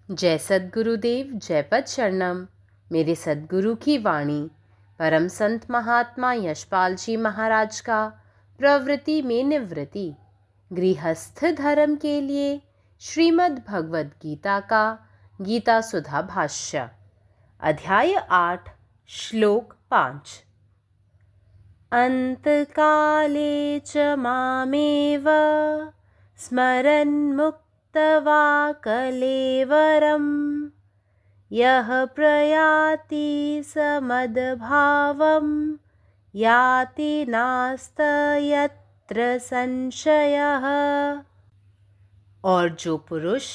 जय सद्गुरुदेव, जय पद शरणम। मेरे सद्गुरु की वाणी परम संत महात्मा यशपाल जी महाराज का प्रवृत्ति में निवृत्ति गृहस्थ धर्म के लिए श्रीमद् भगवद गीता का गीता सुधा भाष्य अध्याय 8 श्लोक 5। अंतकाले च मामेव स्मरन् मुक्त्वा कलेवरम् यः प्रयाति समद्भावं याति नास्त्यत्र संशयः। और जो पुरुष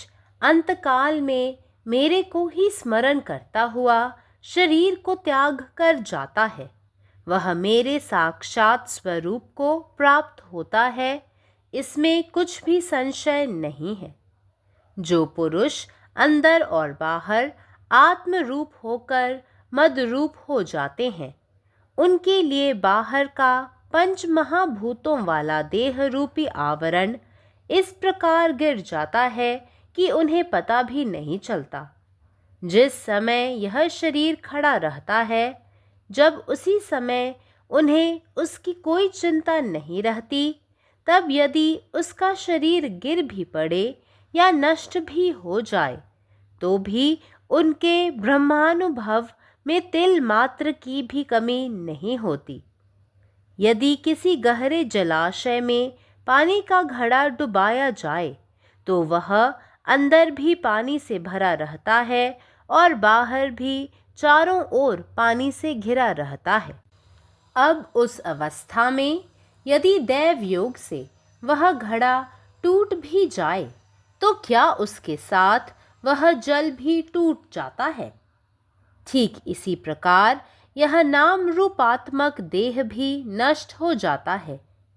अंतकाल में मेरे को ही स्मरण करता हुआ शरीर को त्याग कर जाता है, वह मेरे साक्षात स्वरूप को प्राप्त होता है, इसमें कुछ भी संशय नहीं है। जो पुरुष अंदर और बाहर आत्म रूप होकर मद रूप हो जाते हैं, उनके लिए बाहर का पंच महाभूतों वाला देह रूपी आवरण इस प्रकार गिर जाता है कि उन्हें पता भी नहीं चलता। जिस समय यह शरीर खड़ा रहता है, जब उसी समय उन्हें उसकी कोई चिंता नहीं रहती, तब यदि उसका शरीर गिर भी पड़े या नष्ट भी हो जाए, तो भी उनके ब्रह्मानुभव में तिल मात्र की भी कमी नहीं होती। यदि किसी गहरे जलाशय में पानी का घड़ा डुबाया जाए, तो वह अंदर भी पानी से भरा रहता है और बाहर भी चारों ओर पानी से घिरा रहता है। अब उस अवस्था में यदि दैव योग से वह घड़ा टूट भी जाए, तो क्या उसके साथ वह जल भी टूट जाता है? ठीक इसी प्रकार यह नाम रूपात्मक देह भी नष्ट हो जाता है,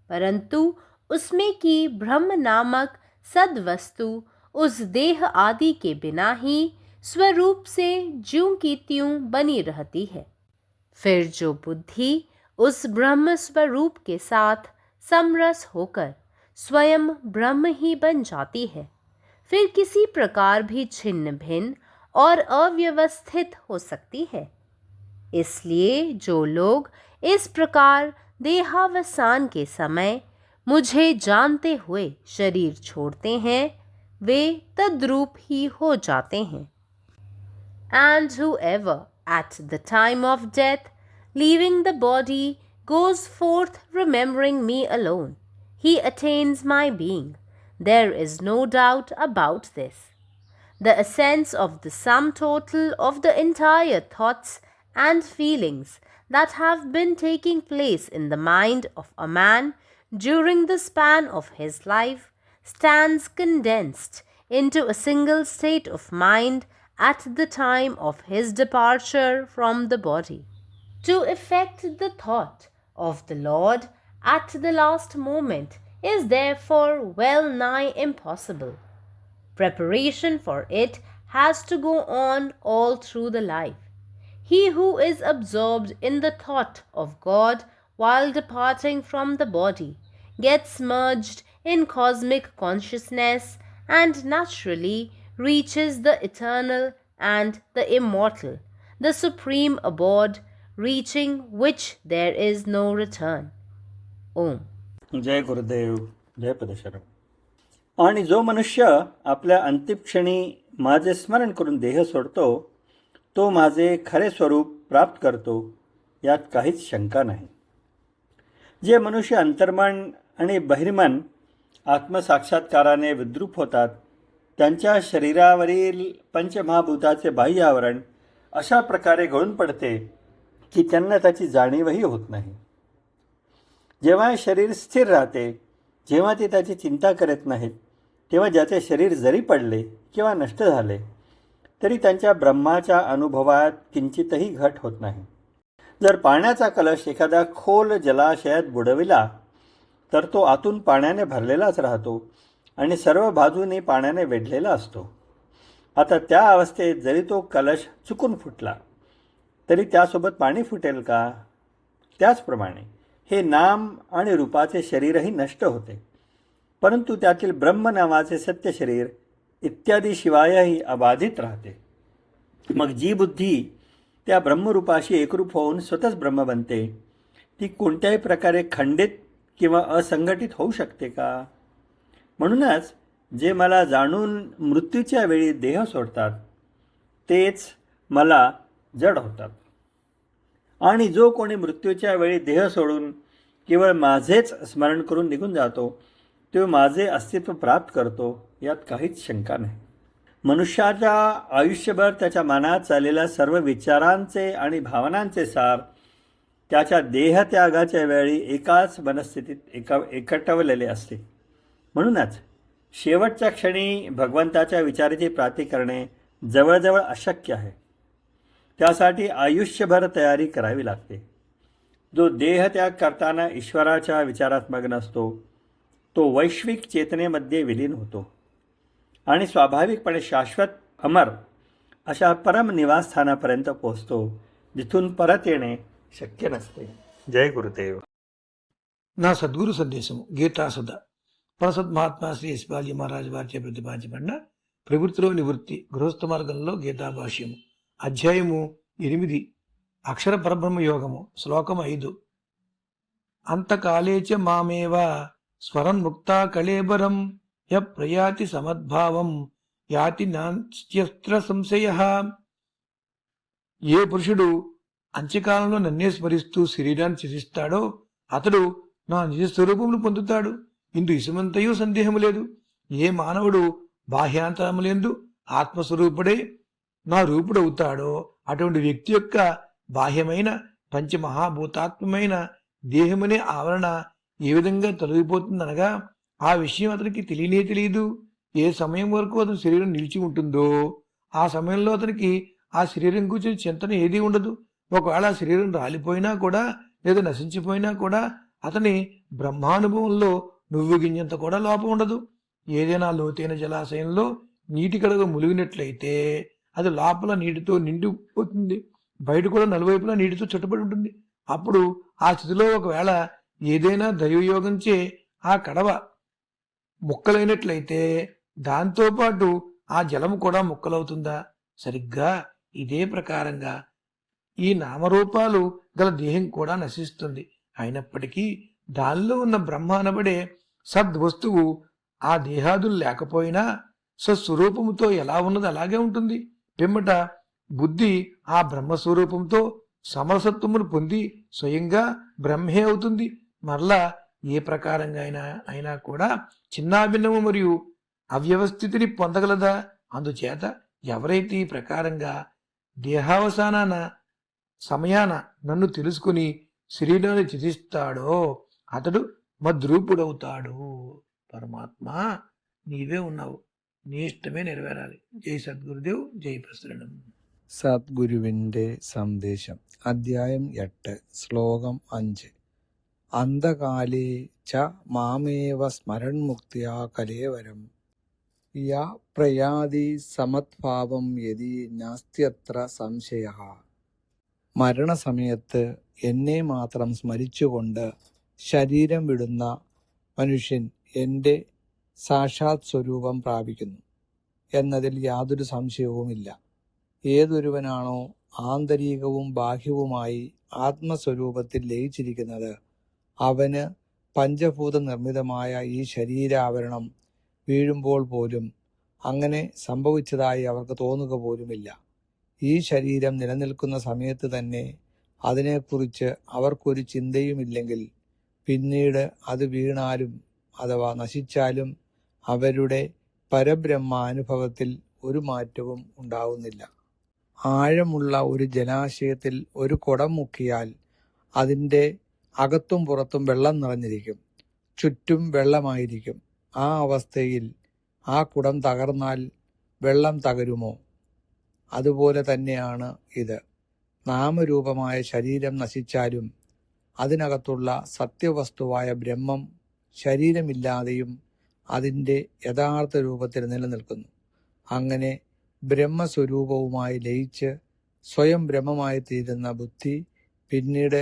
परंतु उसमें की ब्रह्म नामक सद्वस्तु उस देह आदि के बिना ही स्वरूप से ज्यों की त्यों बनी रहती है। फिर जो बुद्धि उस ब्रह्म स्वरूप के साथ समरस होकर स्वयं ब्रह्म ही बन जाती है, फिर किसी प्रकार भी छिन्न भिन्न और अव्यवस्थित हो सकती है। इसलिए जो लोग इस प्रकार देहावसान के समय मुझे जानते हुए शरीर छोड़ते हैं, वे तद्रूप ही हो जाते हैं। And whoever at the time of death, leaving the body, goes forth remembering me alone, he attains my being. There is no doubt about this. The essence of the sum total of the entire thoughts and feelings that have been taking place in the mind of a man during the span of his life stands condensed into a single state of mind at the time of his departure from the body. To effect the thought of the Lord at the last moment is therefore well nigh impossible. Preparation for it has to go on all through the life. He who is absorbed in the thought of God while departing from the body gets merged in cosmic consciousness and naturally reaches the eternal and the immortal, the supreme abode, reaching which there is no return. Om. जय गुरुदेव, जय पदशरम. आणि जो मनुष्य आपल्या अंतिम क्षणी माझे स्मरण करून देह सोडतो, तो माझे खरे स्वरूप प्राप्त करतो, यात काहीच शंका नाही. जे मनुष्य अंतर्मन आणि बहिर्मन आत्मसाक्षात्काराने विद्रूप होतात, त्यांच्या शरीरावरील पंचमहाभूताचे बाह्य आवरण अशा प्रकारे गळून पडते की त्यांना त्याची जाणीवही होत नाही. जेव्हा शरीर स्थिर राहते, जेव्हा ते त्याची चिंता करत नाहीत, तेव्हा ज्याचे शरीर जरी पडले किंवा नष्ट झाले, तरी त्यांच्या ब्रह्माच्या अनुभवात किंचितही घट होत नाही. जर पाण्याचा कलश एखाद्या खोल जलाशयात बुडविला, तर तो आतून पाण्याने भरलेलाच राहतो आणि सर्व बाजूने पाण्याने वेढलेला असतो. आता त्या अवस्थेत जरी तो कलश चुकून फुटला, तरी त्यासोबत पाणी फुटेल का? त्याचप्रमाणे हे नाम आणि रूपाचे शरीरही नष्ट होते, परंतु त्यातील ब्रह्म नावाचे सत्य शरीर इत्यादी शिवायही अबाधित राहते. मग जी बुद्धी त्या ब्रह्मरूपाशी एकरूप होऊन स्वतःच ब्रह्म बनते, ती कोणत्याही प्रकारे खंडित किंवा असंघटित होऊ शकते का? म्हणूनच जे मला जाणून मृत्यूच्या वेळी देह सोडतात तेच मला जड होतात, आणि जो कोणी मृत्यूच्या वेळी देह सोडून केवळ माझेच स्मरण करून निघून जातो तो माझे अस्तित्व प्राप्त करतो, यात काहीच शंका नाही. मनुष्याच्या आयुष्यभर त्याच्या मनात चाललेल्या सर्व विचारांचे आणि भावनांचे सार त्याच्या देहत्यागाच्या वेळी एकाच मनस्थितीत एकटवलेले असते. म्हणूनच शेवटच्या क्षणी भगवंताच्या विचाराची प्राप्ती करणे जवळजवळ अशक्य आहे. त्यासाठी आयुष्यभर तयारी करावी लागते. जो देहत्याग करताना ईश्वराच्या विचारात मग्न असतो तो वैश्विक चेतनेमध्ये विलीन होतो आणि स्वाभाविकपणे शाश्वत अमर अशा परम निवासस्थानापर्यंत पोहोचतो, जिथून परत येणे शक्य नसते. जय गुरुदेव. నా సద్గురు సందేశము గీతా సుధ ప్రసద్ మహాత్మా శ్రీ యశ్వాజీ మహారాజ్ వారిచే ప్రతిపాదించబడిన ప్రవృత్తిలో నివృత్తి గృహస్థ మార్గంలో గీతా భాష్యము అధ్యాయము 8 అక్షర పరబ్రహ్మ యోగము శ్లోకం 5 అంతకాలేచ మామేవ స్వరన్ముక్తా కళేబరం య ప్రయాతి సమద్భావం యాతి నాస్త్యస్త్ర సంశయః. ఏ పురుషుడు అంత్యకాలంలో నన్నే స్మరిస్తూ శరీరాన్ని త్యజిస్తాడో అతడు నా నిజ స్వరూపమును పొందుతాడు. ఇందు ఇసుమంతయు సందేహము లేదు. ఏ మానవుడు బాహ్యాంతరములందు ఆత్మస్వరూపుడే నా రూపుడవుతాడో అటువంటి వ్యక్తి యొక్క బాహ్యమైన పంచమహాభూతాత్మమైన దేహమనే ఆవరణ ఏ విధంగా తొలగిపోతుందనగా ఆ విషయం అతనికి తెలియనే తెలియదు. ఏ సమయం వరకు అతని శరీరం నిలిచి ఉంటుందో ఆ సమయంలో అతనికి ఆ శరీరం గురించి చింతన ఏదీ ఉండదు. ఒకవేళ ఆ శరీరం రాలిపోయినా కూడా లేదా నశించిపోయినా కూడా అతని బ్రహ్మానుభవంలో నువ్వు గింజంత కూడా లోపం ఉండదు. ఏదైనా లోతైన జలాశయంలో నీటి కడగ ములిగినట్లయితే అది లోపల నీటితో నిండిపోతుంది, బయట కూడా నలువైపులా నీటితో చుట్టబడి ఉంటుంది. అప్పుడు ఆ స్థితిలో ఒకవేళ ఏదైనా దైవయోగంచే ఆ కడవ ముక్కలైనట్లయితే దాంతోపాటు ఆ జలము కూడా ముక్కలవుతుందా? సరిగ్గా ఇదే ప్రకారంగా ఈ నామరూపాలు గల దేహం కూడా నశిస్తుంది. అయినప్పటికీ దానిలో ఉన్న బ్రహ్మ అనబడే సద్వస్తువు ఆ దేహాదులు లేకపోయినా స్వస్వరూపముతో ఎలా ఉన్నది అలాగే ఉంటుంది. పిమ్మట బుద్ధి ఆ బ్రహ్మస్వరూపంతో సమరసత్వమును పొంది స్వయంగా బ్రహ్మే అవుతుంది. మరలా ఏ ప్రకారంగా అయినా కూడా చిన్నాభిన్నము మరియు అవ్యవస్థితిని పొందగలదా? అందుచేత ఎవరైతే ఈ ప్రకారంగా దేహావసానాన సమయాన నన్ను తెలుసుకుని శరీరాన్ని త్యజిస్తాడో అతడు మద్రూపుడవుతాడు. పరమాత్మ నీవే ఉన్నావు, నీ ఇష్టమే నెరవేరాలి. జై సద్గురుదేవ్, జై ప్రసరణం. സദ്ഗുരുവിൻ്റെ സന്ദേശം അധ്യായം 8 ശ്ലോകം 5 അന്ധകാലേ ച മാമേവ സ്മരൺമുക്ത്യാ കലേവരം യ പ്രയാതി സമദ്ഭാവം യതി നാസ്ത്യത്ര സംശയഃ. മരണസമയത്ത് എന്നെ മാത്രം സ്മരിച്ചുകൊണ്ട് ശരീരം വിടുന്ന മനുഷ്യൻ എൻ്റെ സാക്ഷാത് സ്വരൂപം പ്രാപിക്കുന്നു എന്നതിൽ യാതൊരു സംശയവുമില്ല. ഏതൊരുവനാണോ ആന്തരികവും ബാഹ്യവുമായി ആത്മസ്വരൂപത്തിൽ ലയിച്ചിരിക്കുന്നത് അവന് പഞ്ചഭൂത നിർമ്മിതമായ ഈ ശരീരാവരണം വീഴുമ്പോൾ പോലും അങ്ങനെ സംഭവിച്ചതായി അവർക്ക് തോന്നുക പോലുമില്ല. ഈ ശരീരം നിലനിൽക്കുന്ന സമയത്ത് തന്നെ അതിനെക്കുറിച്ച് അവർക്കൊരു ചിന്തയുമില്ലെങ്കിൽ പിന്നീട് അത് വീണാലും അഥവാ നശിച്ചാലും അവരുടെ പരബ്രഹ്മാനുഭവത്തിൽ ഒരു മാറ്റവും ഉണ്ടാവുന്നില്ല. ആഴമുള്ള ഒരു ജലാശയത്തിൽ ഒരു കുടം മുക്കിയാൽ അതിൻ്റെ അകത്തും പുറത്തും വെള്ളം നിറഞ്ഞിരിക്കും, ചുറ്റും വെള്ളമായിരിക്കും. ആ അവസ്ഥയിൽ ആ കുടം തകർന്നാൽ വെള്ളം തകരുമോ? അതുപോലെ തന്നെയാണ് ഇത്. നാമരൂപമായ ശരീരം നശിച്ചാലും അതിനകത്തുള്ള സത്യവസ്തുവായ ബ്രഹ്മം ശരീരമില്ലാതെയും അതിൻ്റെ യഥാർത്ഥ രൂപത്തിൽ നിലനിൽക്കുന്നു. അങ്ങനെ ബ്രഹ്മസ്വരൂപവുമായി ലയിച്ച് സ്വയം ബ്രഹ്മമായി തീരുന്ന ബുദ്ധി പിന്നീട്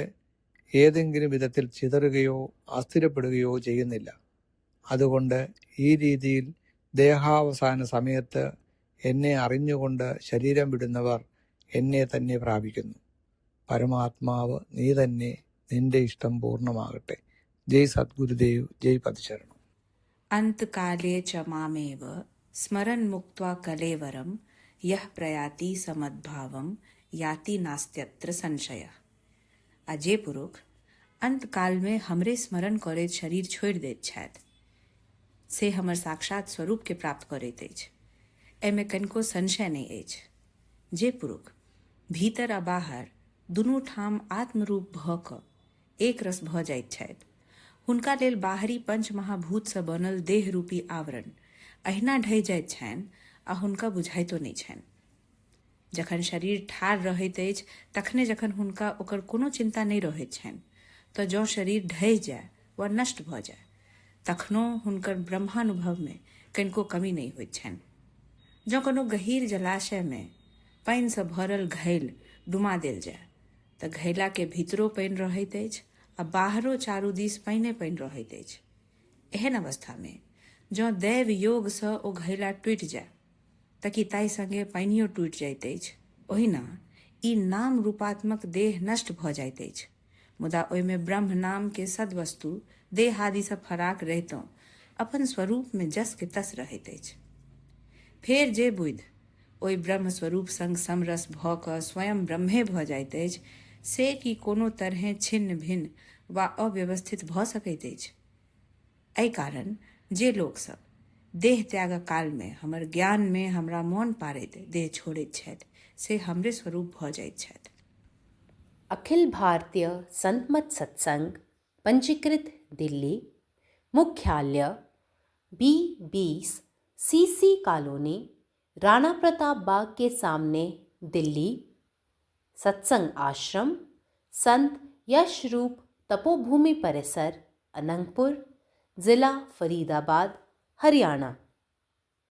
ഏതെങ്കിലും വിധത്തിൽ ചിതറുകയോ അസ്ഥിരപ്പെടുകയോ ചെയ്യുന്നില്ല. അതുകൊണ്ട് ഈ രീതിയിൽ ദേഹാവസാന സമയത്ത് എന്നെ അറിഞ്ഞുകൊണ്ട് ശരീരം വിടുന്നവർ എന്നെ തന്നെ പ്രാപിക്കുന്നു. പരമാത്മാവ് നീ തന്നെ, നിന്റെ ഇഷ്ടം പൂർണ്ണമാകട്ടെ. ജയ് സദ്ഗുരുദേവ്, ജയ് പതിശരണം. अंतकाले च मामेव स्मरन् मुक्त्वा कलेवरं यः प्रयाति समद्भावं याति नास्त्यत्र संशयः. अजय पुरुष अंतकाल में हमरे स्मरण करे शरीर छोड़ देत छथि से हमर साक्षात स्वरूप के प्राप्त करैत अछि. एमे कनिको संशय नहीं अछि. जे पुरुष भीतर आ बाहर दुनू ठाम आत्मरूप भऽ कऽ एक रस भऽ जाइत छथि, हुनका लेल बाहरी पंच महाभूत सँ बनल देह रूपी आवरण अहिना ढहि जाइत छनि आ हुनका बुझाइतो नहि छनि. जखन शरीर ठाढ़ रहैत अछि तखने जखन हुनका ओकर कोनो चिंता नहि रहैत छनि, तऽ जँ शरीर ढहि जाय वा नष्ट भऽ जाय तखनो हुनकर ब्रह्मानुभव में कनिको कमी नहि होइत छनि. जँ कोनो गहीर जलाशय में पानि सँ भरल घैल डुमा देल जाय तऽ घैला के भीतरो पानि रहैत अछि आ बाहरो चारू दिस पानिए पानि रहैत अछि. एहन अवस्था में जँ दैव योग सँ ओ घैला टूटि जाय तऽ कि ताहि संगे पानियो टूटि जाइत अछि. ओहिना ई नाम रूपात्मक देह नष्ट भऽ जाइत अछि, मुदा ओहिमे ब्रह्म नाम के सदवस्तु देह आदि सँ फराक रहितों अपन स्वरूप में जस के तस रहैत अछि. फेर जे बुद्धि ओहि ब्रह्म स्वरूप संग समरस भऽ कऽ स्वयं ब्रह्मे भऽ जाइत अछि, से कि कोनो तरहे छिन्न भिन्न वा अव्यवस्थित भऽ सकैत अछि. एहि कारण जे लोक सब देह त्याग काल में हमर ज्ञान में हमरा मौन पारैत देह छोड़ैत छथि, से हमरे स्वरूप भऽ जाइत छथि. अखिल भारतीय संतमत सत्संग पंजीकृत दिल्ली, मुख्यालय B20 CC colony, Rana Pratap Bagh के सामने, दिल्ली. सत्संग आश्रम संत यशरूप तपोभूमि परिसर, अनंगपुर, जिला फरीदाबाद, हरियाणा.